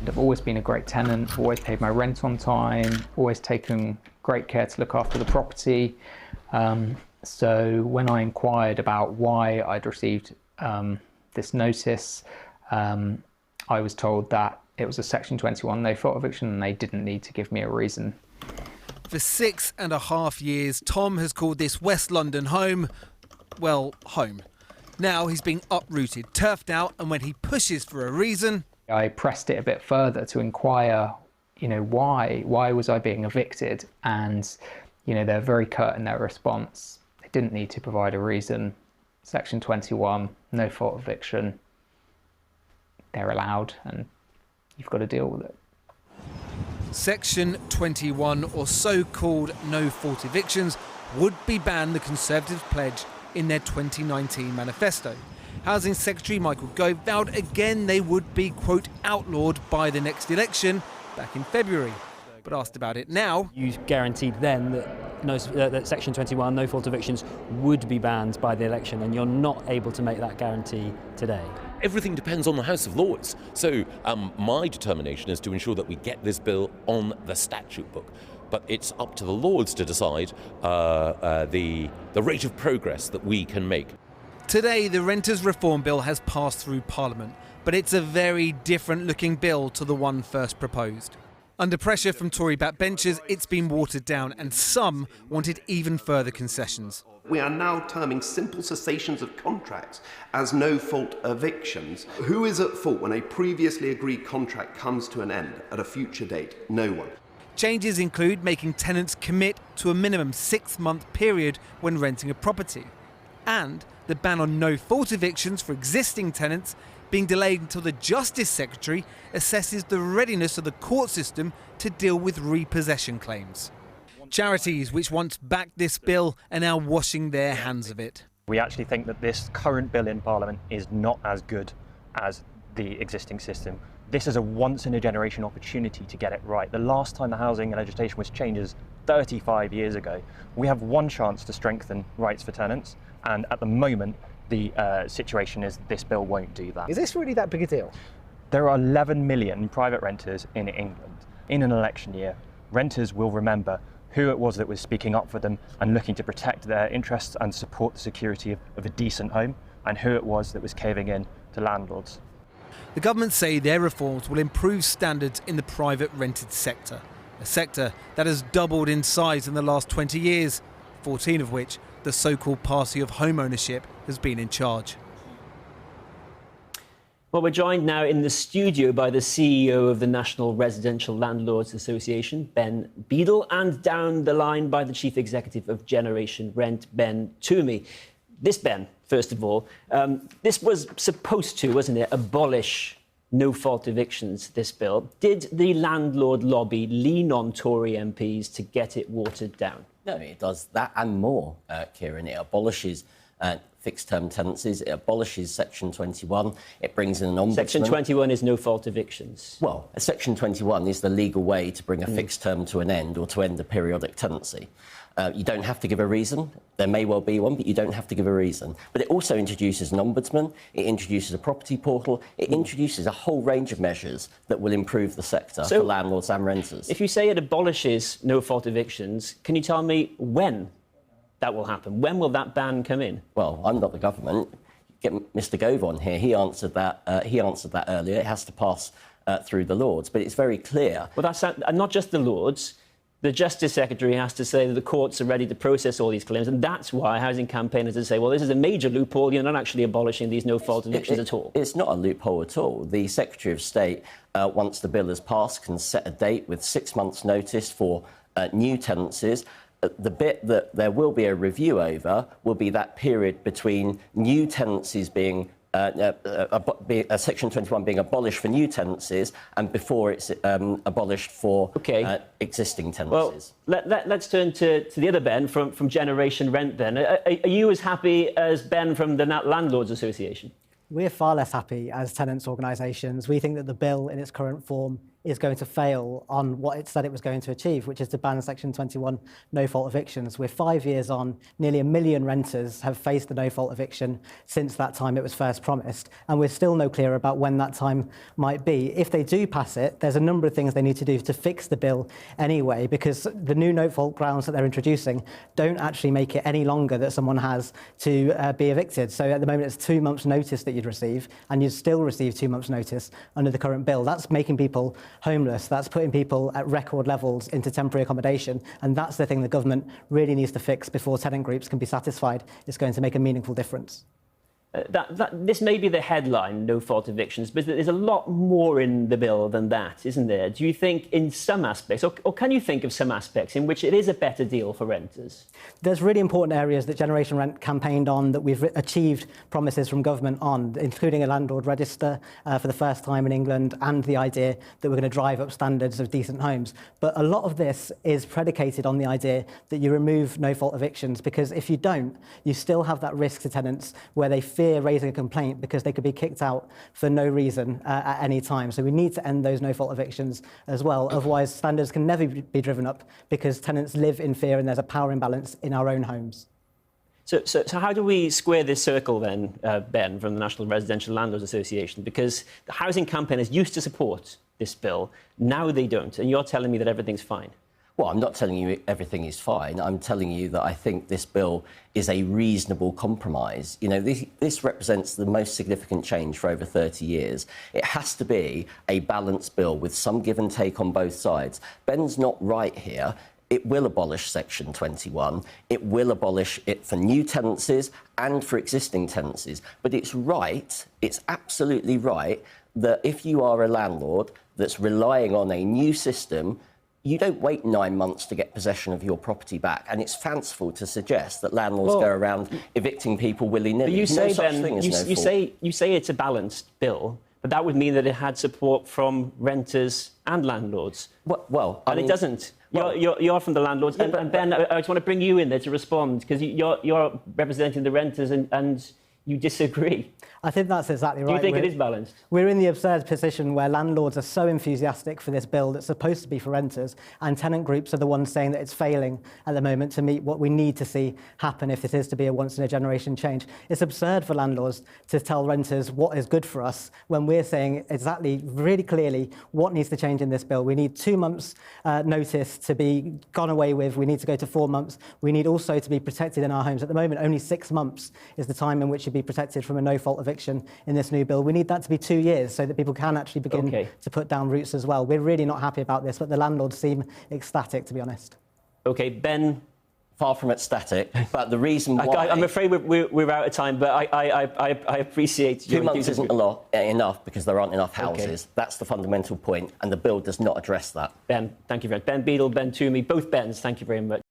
I've always been a great tenant, always paid my rent on time, always taken great care to look after the property. So when I inquired about why I'd received this notice, I was told that it was a Section 21 no-fault eviction and they didn't need to give me a reason. For 6.5 years, Tom has called this West London home, well, home. Now he's being uprooted, turfed out, and when he pushes for a reason... I pressed it a bit further to inquire, why was I being evicted? And, they're very curt in their response. They didn't need to provide a reason. Section 21, no-fault eviction. They're allowed, and you've got to deal with it. Section 21, or so-called no-fault evictions, would be banned, the Conservatives pledged in their 2019 manifesto. Housing Secretary Michael Gove vowed again they would be, quote, outlawed by the next election back in February. But asked about it now... You guaranteed then that Section 21, no-fault evictions, would be banned by the election, and you're not able to make that guarantee today. Everything depends on the House of Lords. So my determination is to ensure that we get this bill on the statute book. But it's up to the Lords to decide the rate of progress that we can make. Today, the Renters Reform Bill has passed through Parliament, but it's a very different-looking bill to the one first proposed. Under pressure from Tory backbenchers, it's been watered down, and some wanted even further concessions. We are now terming simple cessations of contracts as no-fault evictions. Who is at fault when a previously agreed contract comes to an end at a future date? No one. Changes include making tenants commit to a minimum 6-month period when renting a property, and the ban on no-fault evictions for existing tenants being delayed until the Justice Secretary assesses the readiness of the court system to deal with repossession claims. Charities which once backed this bill are now washing their hands of it. We actually think that this current bill in Parliament is not as good as the existing system. This is a once-in-a-generation opportunity to get it right. The last time the housing legislation was changed is 35 years ago. We have one chance to strengthen rights for tenants, and at the moment, the situation is this bill won't do that. Is this really that big a deal? There are 11 million private renters in England. In an election year, renters will remember who it was that was speaking up for them and looking to protect their interests and support the security of a decent home, and who it was that was caving in to landlords. The government say their reforms will improve standards in the private rented sector, a sector that has doubled in size in the last 20 years, 14 of which the so-called party of home ownership has been in charge. Well, we're joined now in the studio by the CEO of the National Residential Landlords Association, Ben Beadle, and down the line by the Chief Executive of Generation Rent, Ben Toomey. This, Ben, first of all, this was supposed to, wasn't it, abolish no-fault evictions, this bill. Did the landlord lobby lean on Tory MPs to get it watered down? No, it does that and more, Kieran. It abolishes fixed-term tenancies. It abolishes Section 21. It brings in an ombudsman. Section 21 is no-fault evictions. Well, Section 21 is the legal way to bring a fixed term to an end or to end a periodic tenancy. You don't have to give a reason. There may well be one, but you don't have to give a reason. But it also introduces an ombudsman. It introduces a property portal. It introduces a whole range of measures that will improve the sector for landlords and renters. If you say it abolishes no-fault evictions, can you tell me when that will happen? When will that ban come in? Well, I'm not the government. Get Mr. Gove on here. He answered that earlier. It has to pass through the Lords, but it's very clear. Well, that's not just the Lords. The Justice Secretary has to say that the courts are ready to process all these claims, and that's why housing campaigners say, well, this is a major loophole, you're not actually abolishing these no-fault evictions at all. It's not a loophole at all. The Secretary of State, once the bill is passed, can set a date with 6 months' notice for new tenancies. The bit that there will be a review over will be that period between new tenancies being Section 21 being abolished for new tenancies and before it's abolished for existing tenancies. Well, let's turn to the other Ben from Generation Rent then. Are you as happy as Ben from the Landlords Association? We're far less happy as tenants' organisations. We think that the bill in its current form is going to fail on what it said it was going to achieve, which is to ban Section 21 no-fault evictions. We're 5 years on. Nearly 1 million renters have faced the no-fault eviction since that time it was first promised, and we're still no clearer about when that time might be. If they do pass it, there's a number of things they need to do to fix the bill anyway, because the new no-fault grounds that they're introducing don't actually make it any longer that someone has to be evicted. So at the moment, it's 2 months' notice that you'd receive, and you'd still receive 2 months' notice under the current bill. That's making people homeless. That's putting people at record levels into temporary accommodation, and that's the thing the government really needs to fix before tenant groups can be satisfied it's going to make a meaningful difference. This may be the headline, no-fault evictions, but there's a lot more in the bill than that, isn't there? Do you think in some aspects, or can you think of some aspects in which it is a better deal for renters? There's really important areas that Generation Rent campaigned on, that we've achieved promises from government on, including a landlord register for the first time in England, and the idea that we're going to drive up standards of decent homes. But a lot of this is predicated on the idea that you remove no-fault evictions, because if you don't, you still have that risk to tenants where they fear raising a complaint because they could be kicked out for no reason at any time. So we need to end those no-fault evictions as well. Otherwise, standards can never be driven up because tenants live in fear and there's a power imbalance in our own homes. So how do we square this circle then, Ben, from the National Residential Landlords Association? Because the housing campaigners used to support this bill, now they don't, and you're telling me that everything's fine. Well, I'm not telling you everything is fine. I'm telling you that I think this bill is a reasonable compromise. You know, this represents the most significant change for over 30 years. It has to be a balanced bill with some give and take on both sides. Ben's not right here. It will abolish Section 21. It will abolish it for new tenancies and for existing tenancies. But it's right, it's absolutely right, that if you are a landlord that's relying on a new system, you don't wait 9 months to get possession of your property back, and it's fanciful to suggest that landlords go around evicting people willy-nilly. You say, you say it's a balanced bill, but that would mean that it had support from renters and landlords. And it doesn't. You're from the landlords, yeah, and Ben, I just want to bring you in there to respond, because you're representing the renters and you disagree. I think that's exactly right. Do you think it is balanced? We're in the absurd position where landlords are so enthusiastic for this bill that's supposed to be for renters, and tenant groups are the ones saying that it's failing at the moment to meet what we need to see happen if it is to be a once-in-a-generation change. It's absurd for landlords to tell renters what is good for us when we're saying exactly, really clearly, what needs to change in this bill. We need 2 months' notice to be gone away with. We need to go to 4 months. We need also to be protected in our homes. At the moment, only 6 months is the time in which you'd be protected from a no-fault eviction in this new bill. We need that to be 2 years so that people can actually begin to put down roots as well. We're really not happy about this, but the landlords seem ecstatic, to be honest. OK, Ben. Far from ecstatic, but the reason why... I'm afraid we're out of time, but I appreciate... 2 months isn't enough because there aren't enough houses. That's the fundamental point, and the bill does not address that. Ben, thank you very much. Ben Beadle, Ben Toomey, both Bens, thank you very much.